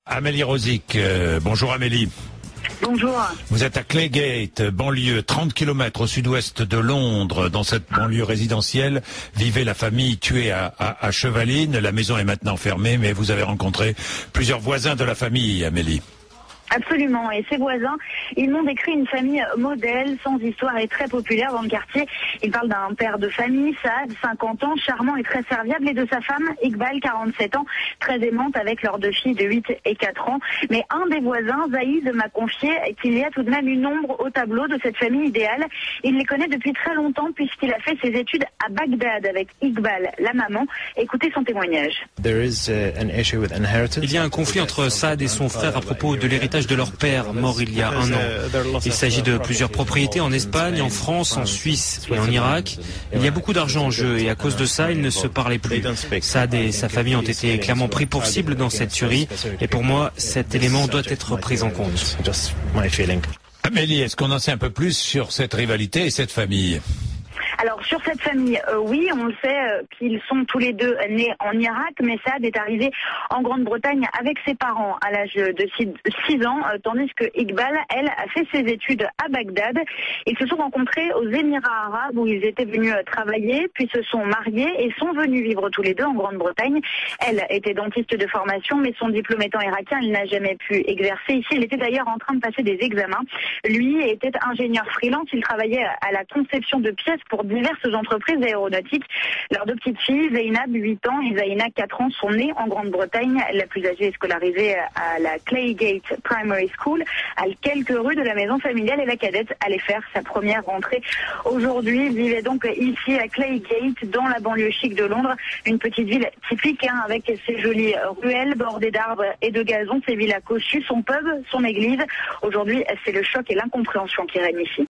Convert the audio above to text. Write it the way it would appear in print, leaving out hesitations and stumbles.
Amélie Rosic, bonjour Amélie. Bonjour. Vous êtes à Claygate, banlieue, 30 km au sud-ouest de Londres. Dans cette banlieue résidentielle, vivait la famille tuée à Chevaline. La maison est maintenant fermée, mais vous avez rencontré plusieurs voisins de la famille, Amélie. Absolument, et ses voisins, ils m'ont décrit une famille modèle, sans histoire et très populaire dans le quartier. Ils parlent d'un père de famille, Saad, 50 ans, charmant et très serviable, et de sa femme, Iqbal, 47 ans, très aimante avec leurs deux filles de 8 et 4 ans. Mais un des voisins, Zaïd, m'a confié qu'il y a tout de même une ombre au tableau de cette famille idéale. Il les connaît depuis très longtemps puisqu'il a fait ses études à Bagdad avec Iqbal, la maman. Écoutez son témoignage. Il y a un conflit entre Saad et son frère à propos de l'héritage de leur père, mort il y a un an. Il s'agit de plusieurs propriétés en Espagne, en France, en Suisse et en Irak. Il y a beaucoup d'argent en jeu et à cause de ça, ils ne se parlaient plus. Saad et sa famille ont été clairement pris pour cible dans cette tuerie et pour moi, cet élément doit être pris en compte. Amélie, est-ce qu'on en sait un peu plus sur cette rivalité et cette famille ? Alors sur cette famille, oui, on le sait qu'ils sont tous les deux nés en Irak, mais Saad est arrivé en Grande-Bretagne avec ses parents à l'âge de 6 ans, tandis que Iqbal, elle, a fait ses études à Bagdad. Ils se sont rencontrés aux Émirats arabes où ils étaient venus travailler, puis se sont mariés et sont venus vivre tous les deux en Grande-Bretagne. Elle était dentiste de formation, mais son diplôme étant irakien, il n'a jamais pu exercer ici. Il était d'ailleurs en train de passer des examens. Lui était ingénieur freelance, il travaillait à la conception de pièces pour diverses entreprises aéronautiques. Leurs deux petites filles, Zainab, 8 ans, et Zaina, 4 ans, sont nées en Grande-Bretagne. La plus âgée est scolarisée à la Claygate Primary School, à quelques rues de la maison familiale, et la cadette allait faire sa première rentrée aujourd'hui. Ils vivaient donc ici à Claygate, dans la banlieue chic de Londres, une petite ville typique, avec ses jolies ruelles bordées d'arbres et de gazon, ses villas cossues, son pub, son église. Aujourd'hui, c'est le choc et l'incompréhension qui règnent ici.